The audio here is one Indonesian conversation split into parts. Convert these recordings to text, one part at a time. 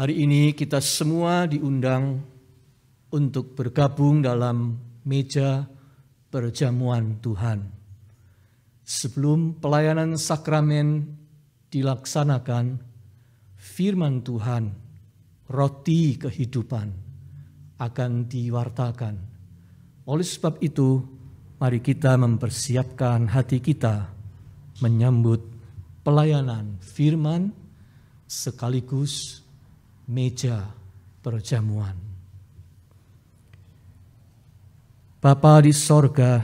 Hari ini kita semua diundang untuk bergabung dalam meja perjamuan Tuhan. Sebelum pelayanan sakramen dilaksanakan, firman Tuhan, roti kehidupan, akan diwartakan. Oleh sebab itu, mari kita mempersiapkan hati kita menyambut pelayanan firman sekaligus meja perjamuan. Bapa di sorga,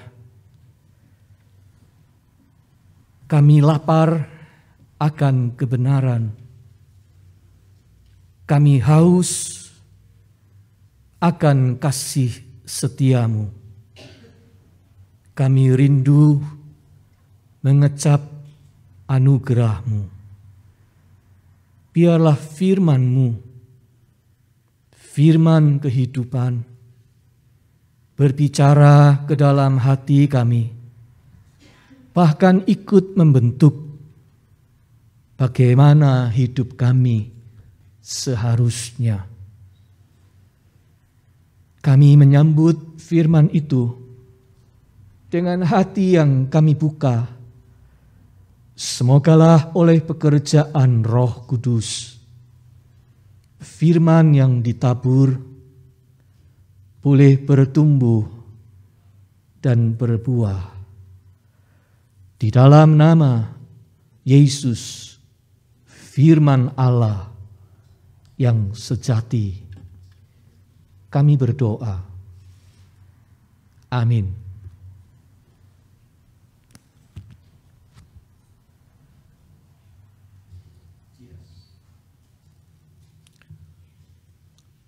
kami lapar akan kebenaran. Kami haus akan kasih setiamu. Kami rindu mengecap anugerahmu. Biarlah firman-Mu, firman kehidupan, berbicara ke dalam hati kami, bahkan ikut membentuk bagaimana hidup kami seharusnya. Kami menyambut firman itu dengan hati yang kami buka. Semogalah oleh pekerjaan Roh Kudus, firman yang ditabur boleh bertumbuh dan berbuah. Di dalam nama Yesus, firman Allah yang sejati, kami berdoa. Amin.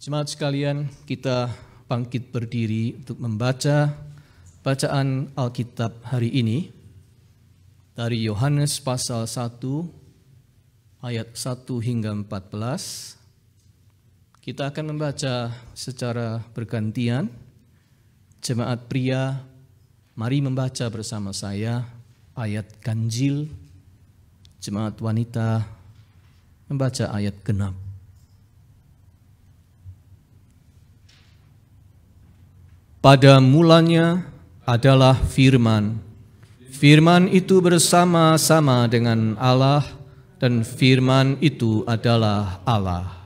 Jemaat sekalian, kita bangkit berdiri untuk membaca bacaan Alkitab hari ini dari Yohanes pasal 1 ayat 1 hingga 14. Kita akan membaca secara bergantian. Jemaat pria, mari membaca bersama saya ayat ganjil. Jemaat wanita membaca ayat genap. Pada mulanya adalah firman. Firman itu bersama-sama dengan Allah, dan firman itu adalah Allah.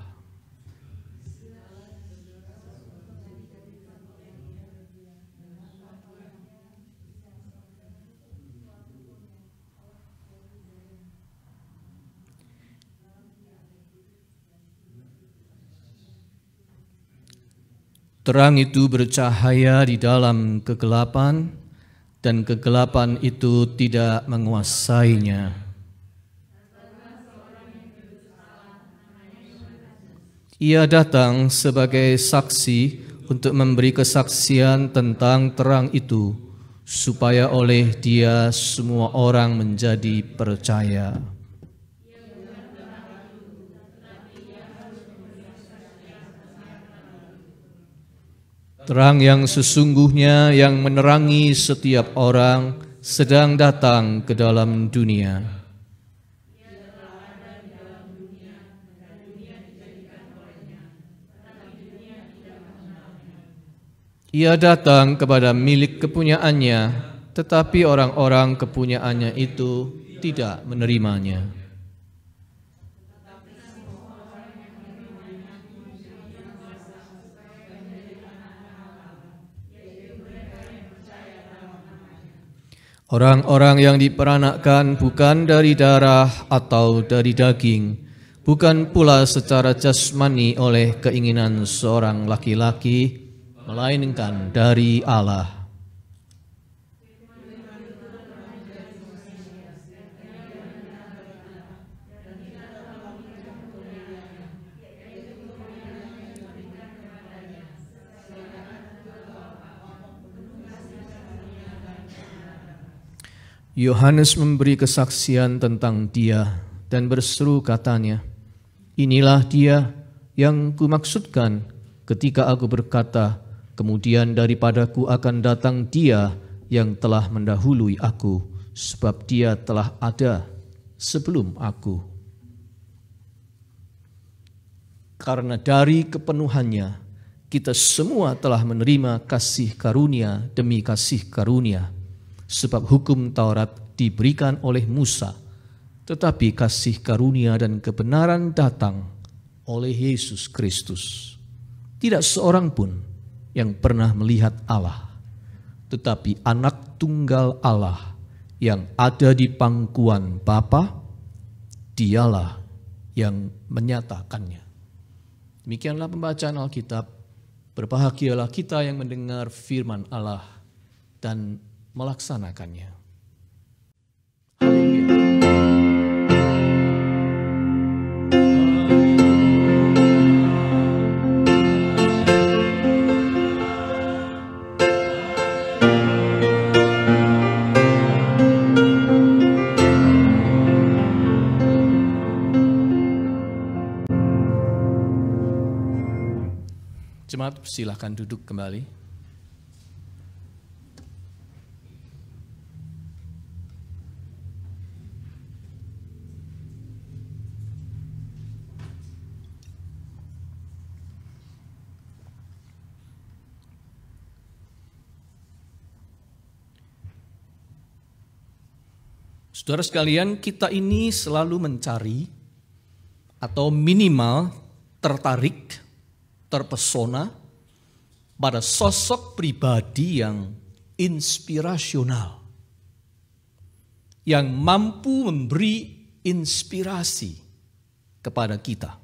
Terang itu bercahaya di dalam kegelapan, dan kegelapan itu tidak menguasainya. Ia datang sebagai saksi untuk memberi kesaksian tentang terang itu, supaya oleh Dia semua orang menjadi percaya. Terang yang sesungguhnya yang menerangi setiap orang sedang datang ke dalam dunia. Ia datang kepada milik kepunyaannya, tetapi orang-orang kepunyaannya itu tidak menerimanya. Orang-orang yang diperanakkan bukan dari darah atau dari daging, bukan pula secara jasmani oleh keinginan seorang laki-laki, melainkan dari Allah. Yohanes memberi kesaksian tentang Dia dan berseru katanya, "Inilah Dia yang kumaksudkan ketika aku berkata, kemudian daripadaku akan datang Dia yang telah mendahului aku, sebab Dia telah ada sebelum aku." karena dari kepenuhannya kita semua telah menerima kasih karunia demi kasih karunia. Sebab hukum Taurat diberikan oleh Musa, tetapi kasih karunia dan kebenaran datang oleh Yesus Kristus. Tidak seorang pun yang pernah melihat Allah, tetapi anak tunggal Allah yang ada di pangkuan Bapa, dialah yang menyatakannya. Demikianlah pembacaan Alkitab. Berbahagialah kita yang mendengar firman Allah dan melaksanakannya. Jemaat, silakan duduk kembali. Saudara sekalian, kita ini selalu mencari atau minimal tertarik, terpesona pada sosok pribadi yang inspirasional, yang mampu memberi inspirasi kepada kita.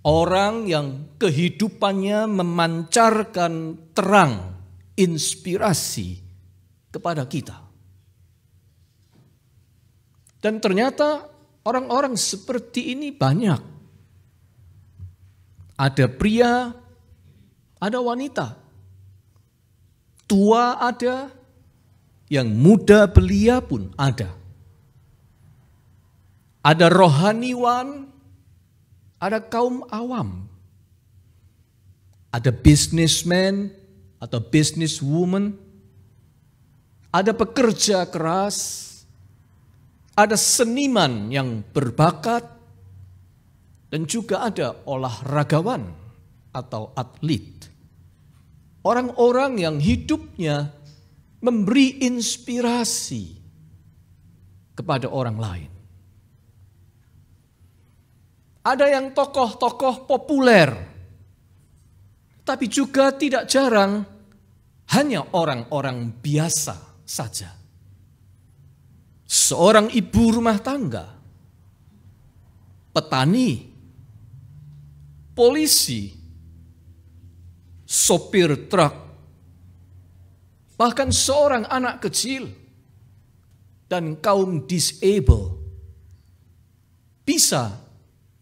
Orang yang kehidupannya memancarkan terang inspirasi kepada kita. Dan ternyata orang-orang seperti ini banyak. Ada pria, ada wanita. Tua ada, yang muda belia pun ada. Ada rohaniwan, ada kaum awam. Ada businessman atau businesswoman. Ada pekerja keras. Ada seniman yang berbakat, dan juga ada olahragawan atau atlet. Orang-orang yang hidupnya memberi inspirasi kepada orang lain. Ada yang tokoh-tokoh populer, tapi juga tidak jarang hanya orang-orang biasa saja. Seorang ibu rumah tangga, petani, polisi, sopir truk, bahkan seorang anak kecil dan kaum disable bisa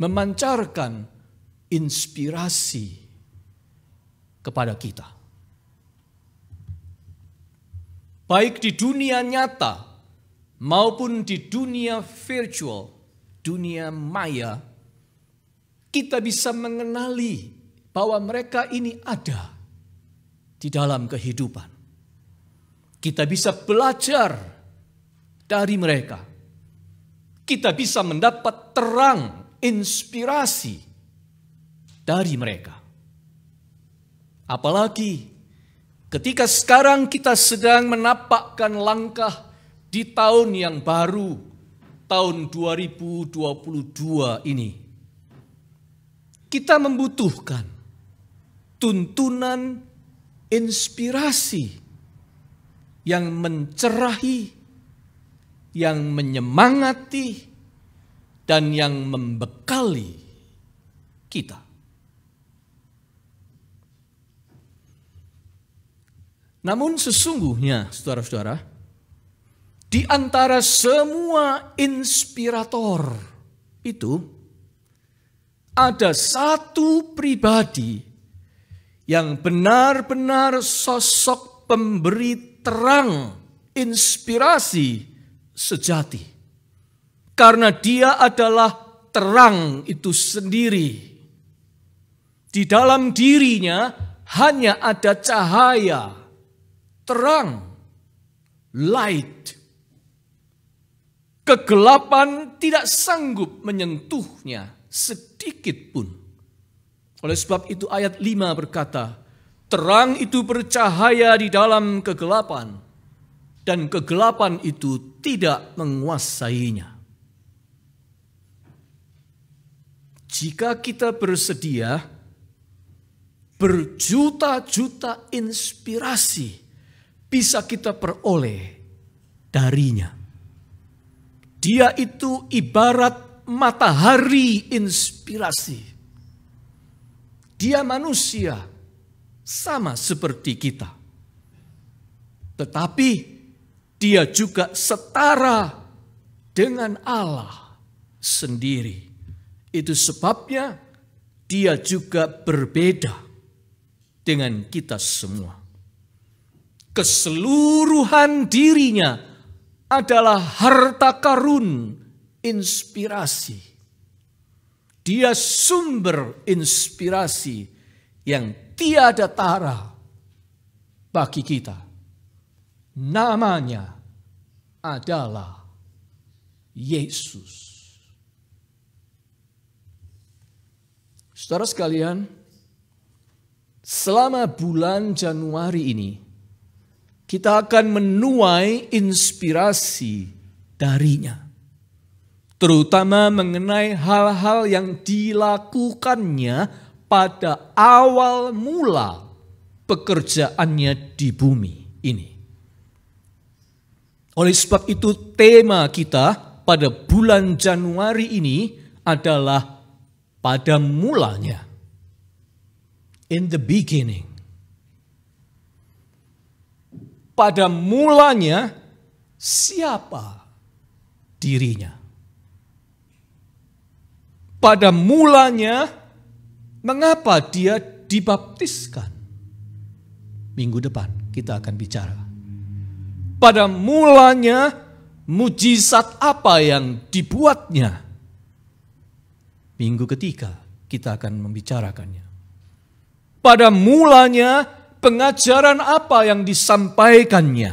memancarkan inspirasi kepada kita. Baik di dunia nyata maupun di dunia virtual, dunia maya, kita bisa mengenali bahwa mereka ini ada di dalam kehidupan. Kita bisa belajar dari mereka. Kita bisa mendapat terang, inspirasi dari mereka. Apalagi ketika sekarang kita sedang menapakkan langkah di tahun yang baru, tahun 2022 ini. Kita membutuhkan tuntunan inspirasi yang mencerahi, yang menyemangati, dan yang membekali kita. Namun sesungguhnya, saudara-saudara, di antara semua inspirator itu, ada satu pribadi yang benar-benar sosok pemberi terang, inspirasi sejati. Karena dia adalah terang itu sendiri. Di dalam dirinya hanya ada cahaya, terang, light. Kegelapan tidak sanggup menyentuhnya sedikit pun. Oleh sebab itu ayat 5 berkata, terang itu bercahaya di dalam kegelapan, dan kegelapan itu tidak menguasainya. Jika kita bersedia, berjuta-juta inspirasi bisa kita peroleh darinya. Dia itu ibarat matahari inspirasi. Dia manusia, sama seperti kita. Tetapi dia juga setara dengan Allah sendiri. Itu sebabnya dia juga berbeda dengan kita semua. Keseluruhan dirinya adalah harta karun inspirasi. Dia sumber inspirasi yang tiada tara bagi kita. Namanya adalah Yesus. Saudara sekalian, selama bulan Januari ini, kita akan menuai inspirasi darinya. Terutama mengenai hal-hal yang dilakukannya pada awal mula pekerjaannya di bumi ini. Oleh sebab itu tema kita pada bulan Januari ini adalah pada mulanya. In the beginning. Pada mulanya siapa dirinya? Pada mulanya mengapa dia dibaptiskan? Minggu depan kita akan bicara. Pada mulanya mujizat apa yang dibuatnya? Minggu ketiga kita akan membicarakannya. Pada mulanya pengajaran apa yang disampaikannya?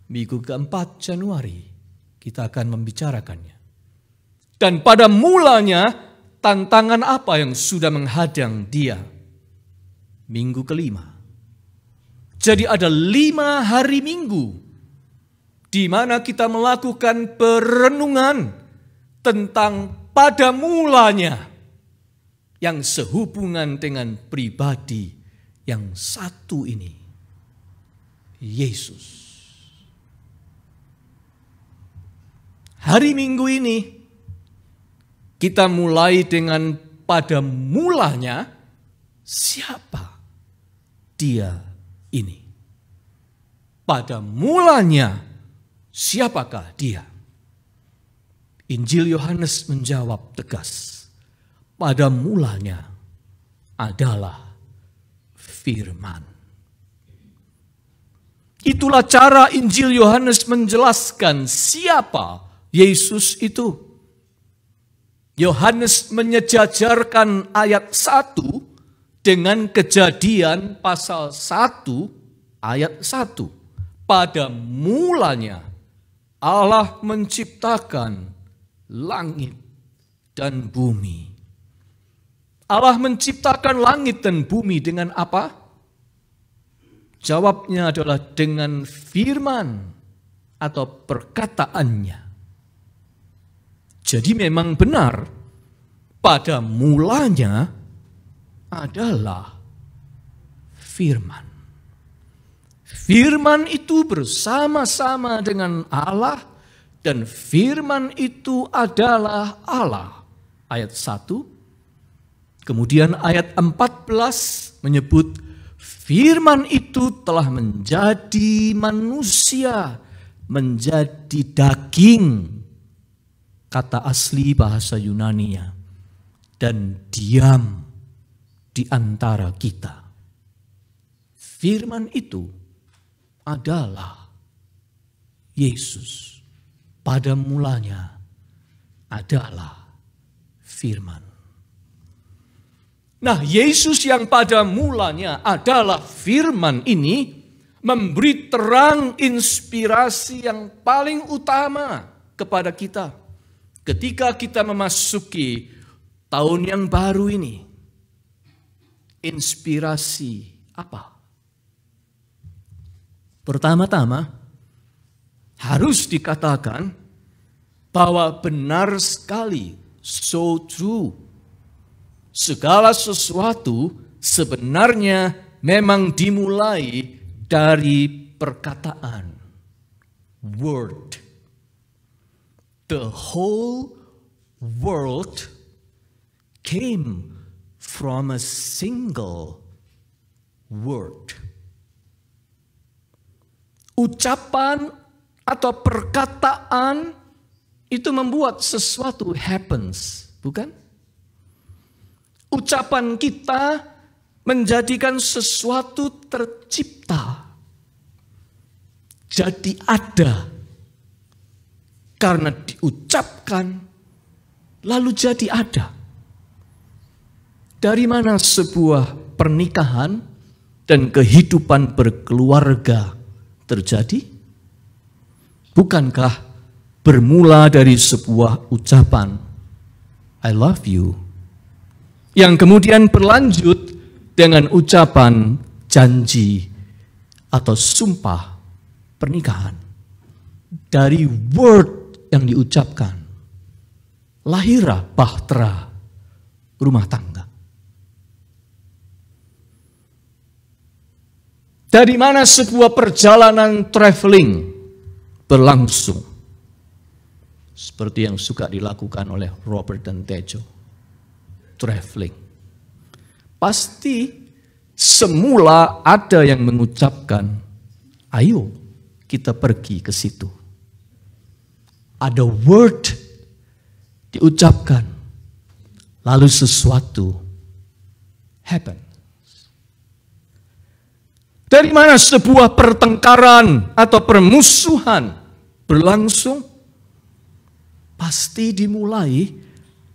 Minggu keempat Januari kita akan membicarakannya. Dan pada mulanya tantangan apa yang sudah menghadang dia? Minggu kelima. Jadi ada 5 hari minggu di mana kita melakukan perenungan tentang pada mulanya yang sehubungan dengan pribadi yang satu ini, Yesus. Hari Minggu ini kita mulai dengan pada mulanya siapa dia ini. Pada mulanya siapakah dia? Injil Yohanes menjawab tegas. Pada mulanya adalah firman. Itulah cara Injil Yohanes menjelaskan siapa Yesus itu. Yohanes menyejajarkan ayat 1 dengan Kejadian pasal 1 ayat 1. Pada mulanya Allah menciptakan langit dan bumi. Allah menciptakan langit dan bumi dengan apa? Jawabnya adalah dengan firman atau perkataannya. Jadi memang benar, pada mulanya adalah firman. Firman itu bersama-sama dengan Allah dan firman itu adalah Allah. Ayat 1. Kemudian ayat 14 menyebut firman itu telah menjadi manusia, menjadi daging. Kata asli bahasa Yunania. Dan diam di antara kita. Firman itu adalah Yesus. Pada mulanya adalah firman. Nah, Yesus yang pada mulanya adalah firman ini memberi terang inspirasi yang paling utama kepada kita. Ketika kita memasuki tahun yang baru ini, inspirasi apa? Pertama-tama, harus dikatakan bahwa benar sekali, so true. Segala sesuatu sebenarnya memang dimulai dari perkataan, word. The whole world came from a single word. Ucapan atau perkataan itu membuat sesuatu happens, bukan? Ucapan kita menjadikan sesuatu tercipta, jadi ada. Karena diucapkan, lalu jadi ada. Dari mana sebuah pernikahan dan kehidupan berkeluarga terjadi? Bukankah bermula dari sebuah ucapan, I love you, yang kemudian berlanjut dengan ucapan janji atau sumpah pernikahan. Dari word yang diucapkan, lahirlah bahtera rumah tangga. Dari mana sebuah perjalanan traveling berlangsung? Seperti yang suka dilakukan oleh Robert dan Tejo. Traveling. Pasti semula ada yang mengucapkan, ayo kita pergi ke situ. Ada word diucapkan, lalu sesuatu happen. Dari mana sebuah pertengkaran atau permusuhan berlangsung? Pasti dimulai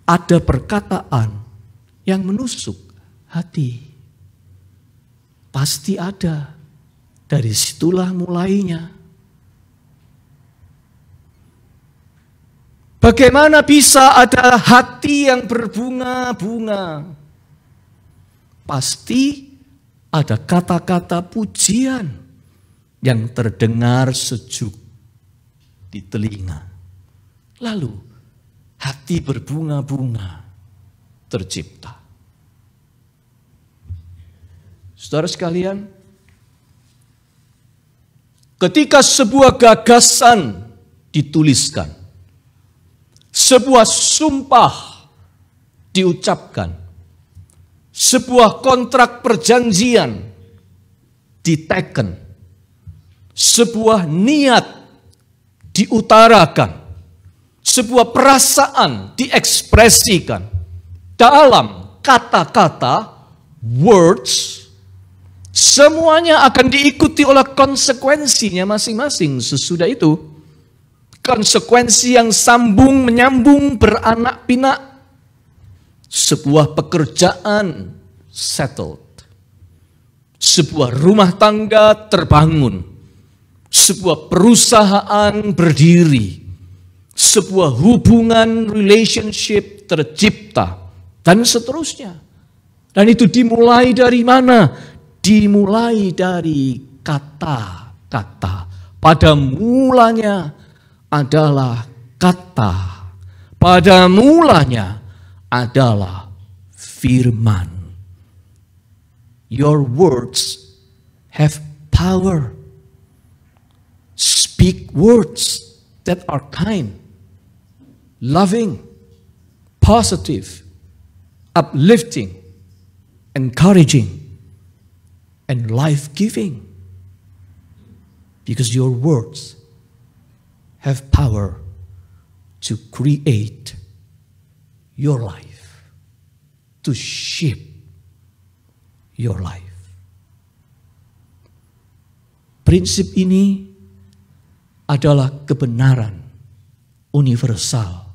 ada perkataan yang menusuk hati. Pasti ada. Dari situlah mulainya. Bagaimana bisa ada hati yang berbunga-bunga? Pasti ada kata-kata pujian yang terdengar sejuk di telinga. Lalu hati berbunga-bunga tercipta. Saudara sekalian, ketika sebuah gagasan dituliskan, sebuah sumpah diucapkan, sebuah kontrak perjanjian diteken, sebuah niat diutarakan, sebuah perasaan diekspresikan dalam kata-kata, words, semuanya akan diikuti oleh konsekuensinya masing-masing sesudah itu. Konsekuensi yang sambung menyambung beranak pinak. Sebuah pekerjaan settled. Sebuah rumah tangga terbangun. Sebuah perusahaan berdiri. Sebuah hubungan relationship tercipta. Dan seterusnya. Dan itu dimulai dari mana? Dimulai dari kata-kata. Pada mulanya adalah kata. Pada mulanya adalah firman. Your words have power. Speak words that are kind, loving, positive, uplifting, encouraging, and life-giving. Because your words have power to create your life, to shape your life. Prinsip ini adalah kebenaran universal.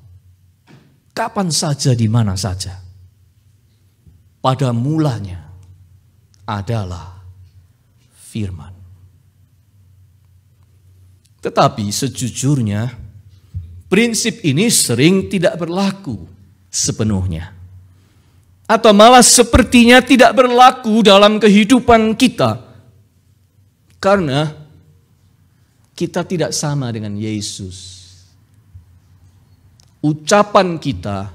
Kapan saja, di mana saja. Pada mulanya adalah firman. Tetapi sejujurnya, prinsip ini sering tidak berlaku sepenuhnya. atau malah sepertinya tidak berlaku dalam kehidupan kita. Karena kita tidak sama dengan Yesus. Ucapan kita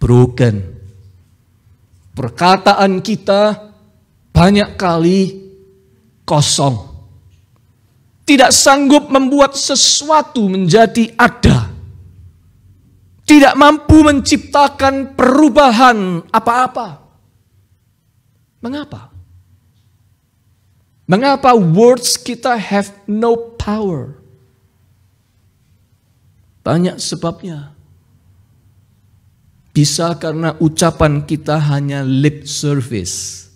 broken. Perkataan kita banyak kali kosong. Tidak sanggup membuat sesuatu menjadi ada. Tidak mampu menciptakan perubahan apa-apa. Mengapa? Mengapa words kita have no power? Banyak sebabnya. Bisa karena ucapan kita hanya lip service,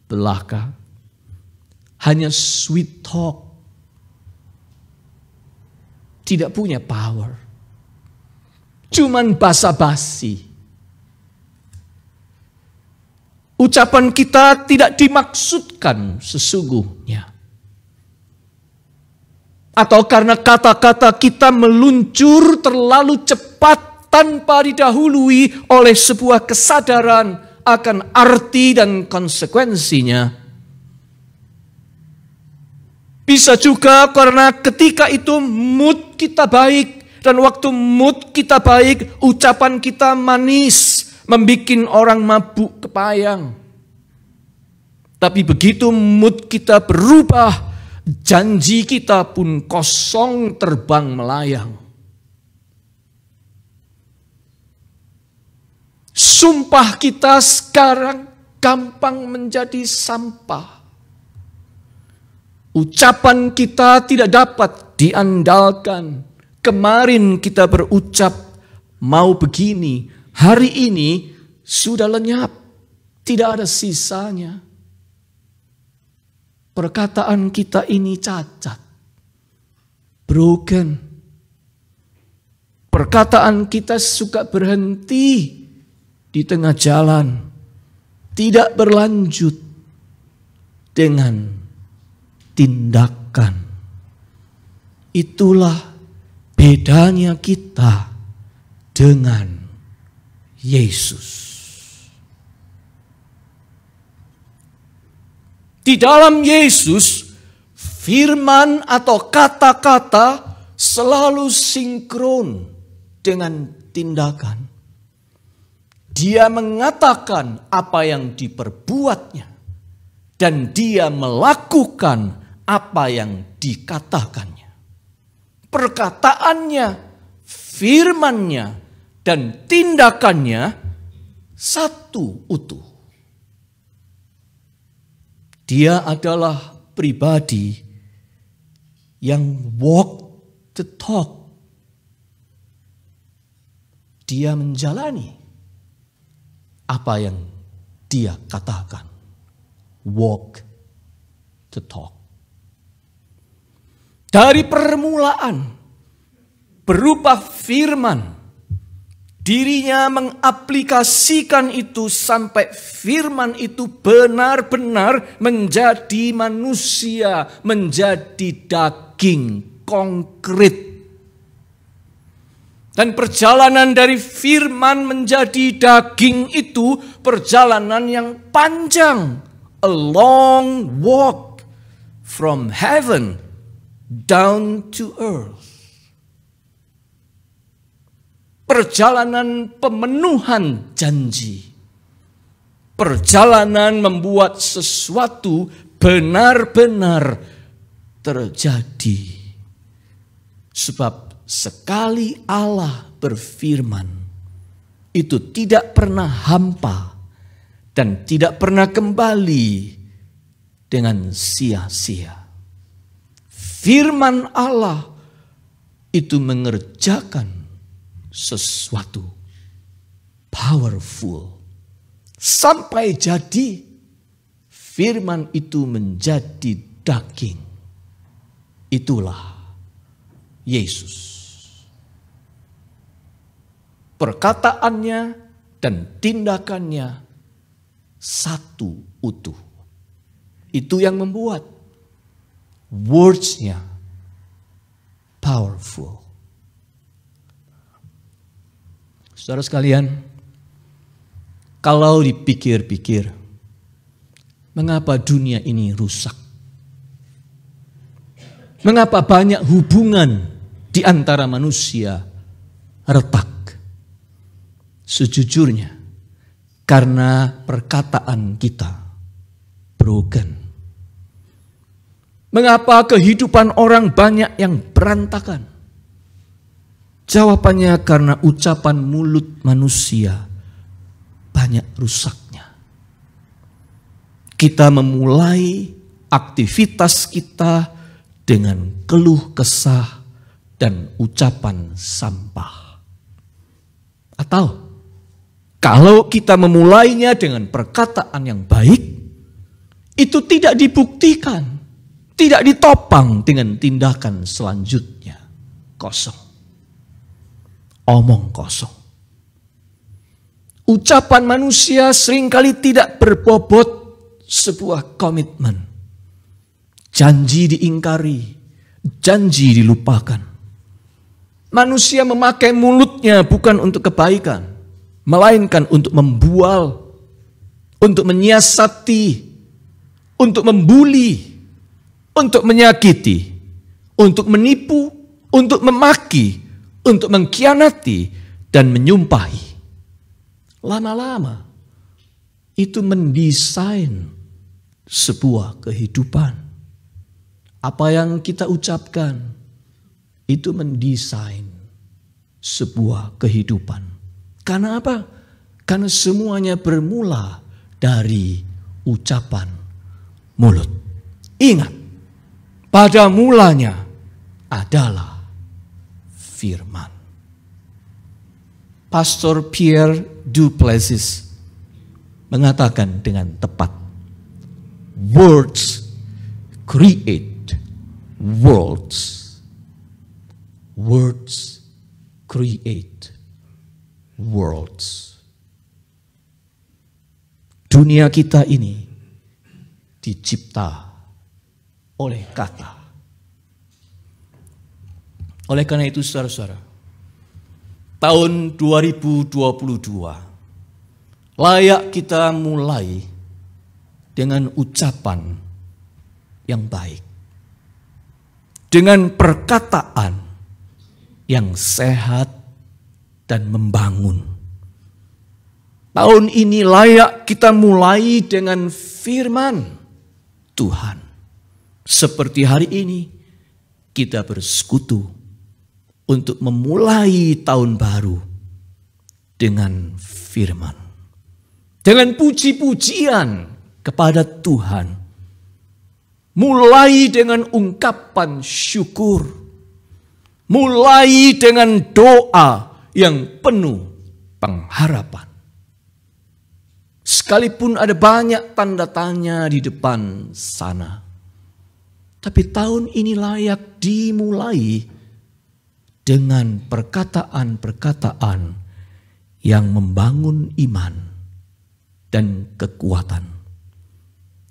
belaka. Hanya sweet talk. Tidak punya power. Cuman basa-basi. Ucapan kita tidak dimaksudkan sesungguhnya. Atau karena kata-kata kita meluncur terlalu cepat tanpa didahului oleh sebuah kesadaran akan arti dan konsekuensinya. Bisa juga karena ketika itu mood kita baik. Dan waktu mood kita baik, ucapan kita manis, membikin orang mabuk kepayang. Tapi begitu mood kita berubah, janji kita pun kosong terbang melayang. Sumpah kita sekarang gampang menjadi sampah. Ucapan kita tidak dapat diandalkan. Kemarin kita berucap mau begini, hari ini sudah lenyap, tidak ada sisanya. Perkataan kita ini cacat, broken. Perkataan kita suka berhenti di tengah jalan, tidak berlanjut dengan tindakan. Itulah bedanya kita dengan Yesus. Di dalam Yesus, firman atau kata-kata selalu sinkron dengan tindakan. Dia mengatakan apa yang diperbuatnya dan dia melakukan apa yang dikatakannya. Perkataannya, firmannya, dan tindakannya satu utuh. Dia adalah pribadi yang walk the talk. Dia menjalani apa yang dia katakan. Walk the talk. Dari permulaan berupa firman, dirinya mengaplikasikan itu sampai firman itu benar-benar menjadi manusia, menjadi daging konkret. Dan perjalanan dari firman menjadi daging itu perjalanan yang panjang. A long walk from heaven down to earth. Perjalanan pemenuhan janji. Perjalanan membuat sesuatu benar-benar terjadi. Sebab sekali Allah berfirman, itu tidak pernah hampa dan tidak pernah kembali dengan sia-sia. Firman Allah itu mengerjakan sesuatu powerful. Sampai jadi firman itu menjadi daging. Itulah Yesus. Perkataannya dan tindakannya satu utuh. Itu yang membuat words-nya powerful. Saudara sekalian, Kalau dipikir-pikir, mengapa dunia ini rusak? Mengapa banyak hubungan di antara manusia retak? Sejujurnya, karena perkataan kita broken. Mengapa kehidupan orang banyak yang berantakan? Jawabannya karena ucapan mulut manusia banyak rusaknya. Kita memulai aktivitas kita dengan keluh kesah dan ucapan sampah. Atau kalau kita memulainya dengan perkataan yang baik, itu tidak dibuktikan, tidak ditopang dengan tindakan selanjutnya. Kosong. Omong kosong. Ucapan manusia seringkali tidak berbobot sebuah komitmen. Janji diingkari, janji dilupakan. Manusia memakai mulutnya bukan untuk kebaikan, melainkan untuk membual, untuk menyiasati, untuk membuli, untuk menyakiti, untuk menipu, untuk memaki, untuk mengkhianati, dan menyumpahi. Lama-lama itu mendesain sebuah kehidupan. Apa yang kita ucapkan itu mendesain sebuah kehidupan. Karena apa? Karena semuanya bermula dari ucapan mulut. Ingat, pada mulanya adalah firman. Pastor Pierre Du Plessis mengatakan dengan tepat, words create worlds. Words create worlds. Dunia kita ini dicipta oleh kata. Oleh karena itu saudara-saudara, tahun 2022 layak kita mulai dengan ucapan yang baik. Dengan perkataan yang sehat dan membangun. Tahun ini layak kita mulai dengan firman Tuhan. Seperti hari ini kita bersekutu untuk memulai tahun baru dengan firman. Dengan puji-pujian kepada Tuhan. Mulai dengan ungkapan syukur. Mulai dengan doa yang penuh pengharapan. Sekalipun ada banyak tanda tanya di depan sana. Tapi tahun ini layak dimulai dengan perkataan-perkataan yang membangun iman dan kekuatan.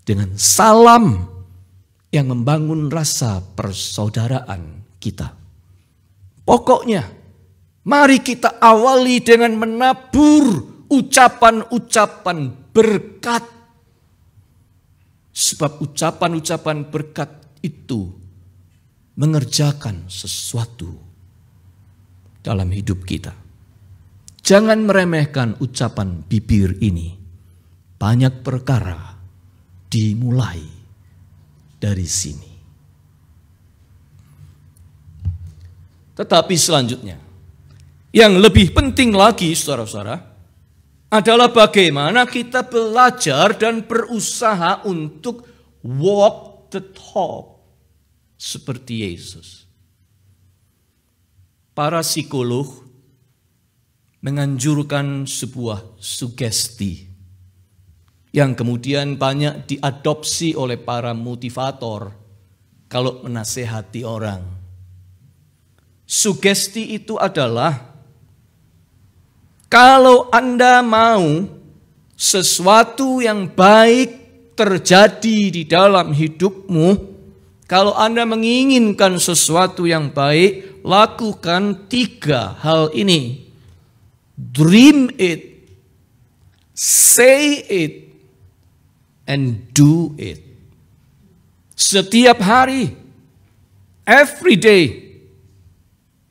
Dengan salam yang membangun rasa persaudaraan kita. Pokoknya, mari kita awali dengan menabur ucapan-ucapan berkat. Sebab ucapan-ucapan berkat itu mengerjakan sesuatu dalam hidup kita. Jangan meremehkan ucapan bibir ini. Banyak perkara dimulai dari sini. Tetapi selanjutnya, yang lebih penting lagi saudara-saudara, adalah bagaimana kita belajar dan berusaha untuk walk the talk seperti Yesus. Para psikolog menganjurkan sebuah sugesti yang kemudian banyak diadopsi oleh para motivator kalau menasehati orang. Sugesti itu adalah kalau Anda mau sesuatu yang baik terjadi di dalam hidupmu, kalau Anda menginginkan sesuatu yang baik, lakukan 3 hal ini. Dream it, Say it and do it. Setiap hari, every day,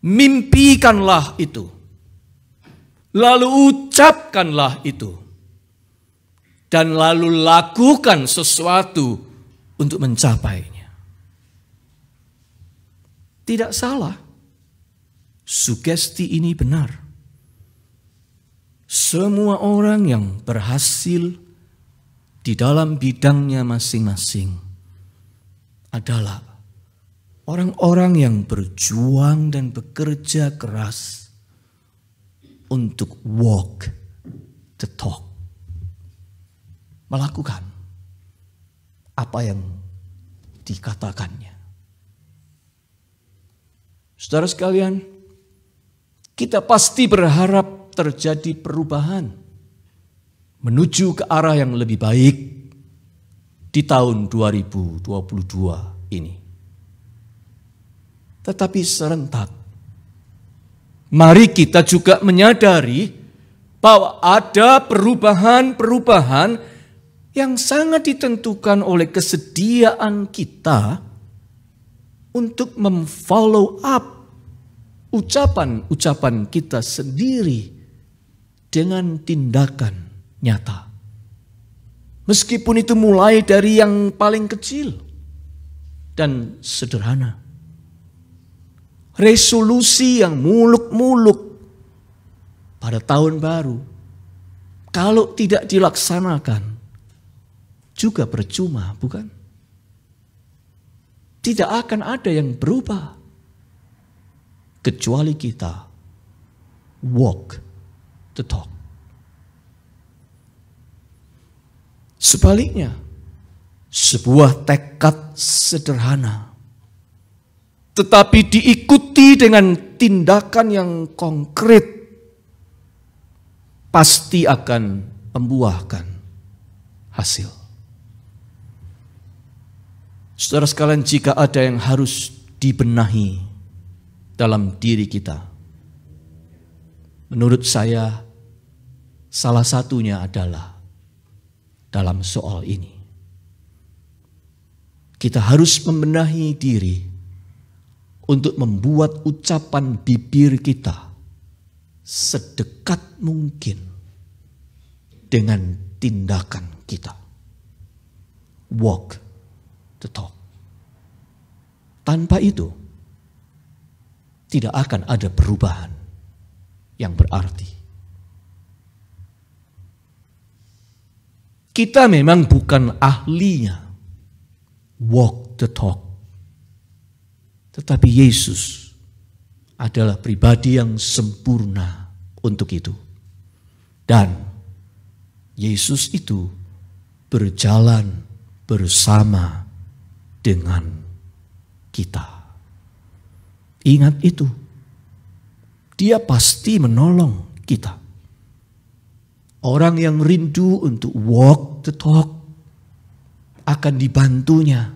mimpikanlah itu. Lalu ucapkanlah itu. Dan lalu lakukan sesuatu untuk mencapainya. Tidak salah. Sugesti ini benar. Semua orang yang berhasil di dalam bidangnya masing-masing adalah orang-orang yang berjuang dan bekerja keras untuk walk the talk. Melakukan apa yang dikatakannya. Saudara sekalian, kita pasti berharap terjadi perubahan menuju ke arah yang lebih baik di tahun 2022 ini. Tetapi serentak, mari kita juga menyadari bahwa ada perubahan-perubahan yang sangat ditentukan oleh kesediaan kita untuk memfollow up ucapan-ucapan kita sendiri dengan tindakan nyata. Meskipun itu mulai dari yang paling kecil dan sederhana. Resolusi yang muluk-muluk pada tahun baru, kalau tidak dilaksanakan, juga percuma, bukan? Tidak akan ada yang berubah. Kecuali kita walk the talk. Sebaliknya, sebuah tekad sederhana, tetapi diikuti dengan tindakan yang konkret, pasti akan membuahkan hasil. Saudara sekalian, jika ada yang harus dibenahi dalam diri kita, menurut saya salah satunya adalah dalam soal ini. Kita harus membenahi diri untuk membuat ucapan bibir kita sedekat mungkin dengan tindakan kita. Walk the talk. Tanpa itu, tidak akan ada perubahan yang berarti. Kita memang bukan ahlinya walk the talk. Tetapi Yesus adalah pribadi yang sempurna untuk itu. Dan Yesus itu berjalan bersama dengan kita. Ingat itu. Dia pasti menolong kita. Orang yang rindu untuk walk the talk akan dibantunya.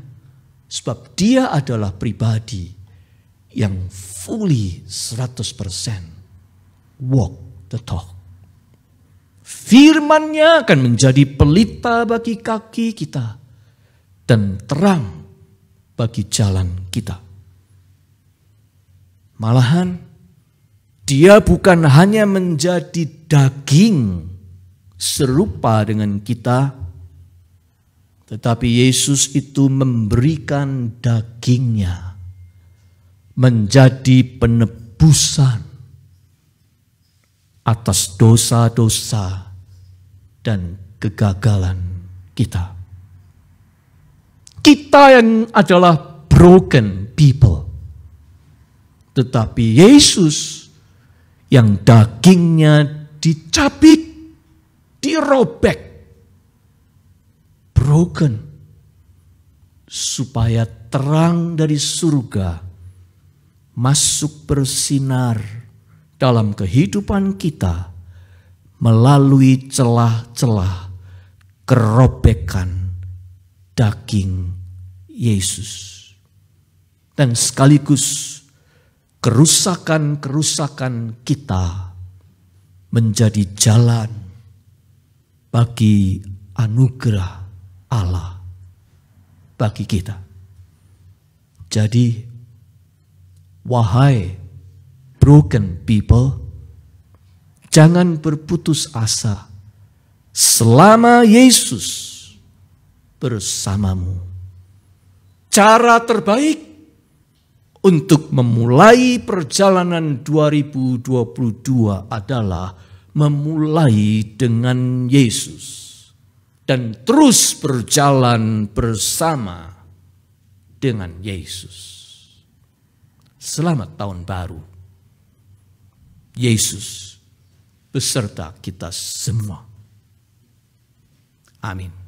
Sebab dia adalah pribadi yang fully 100% walk the talk. Firman-Nya akan menjadi pelita bagi kaki kita dan terang bagi jalan kita. Malahan dia bukan hanya menjadi daging serupa dengan kita, tetapi Yesus itu memberikan dagingnya menjadi penebusan atas dosa-dosa dan kegagalan kita. Kita yang adalah broken people, tetapi Yesus yang dagingnya dicabik, dirobek, broken, supaya terang dari surga masuk bersinar dalam kehidupan kita melalui celah-celah kerobekan daging Yesus. Dan sekaligus kerusakan-kerusakan kita menjadi jalan bagi anugerah Allah bagi kita. Jadi, wahai broken people, jangan berputus asa selama Yesus bersamamu. Cara terbaik untuk memulai perjalanan 2022 adalah memulai dengan Yesus dan terus berjalan bersama dengan Yesus. Selamat tahun baru. Yesus beserta kita semua. Amin.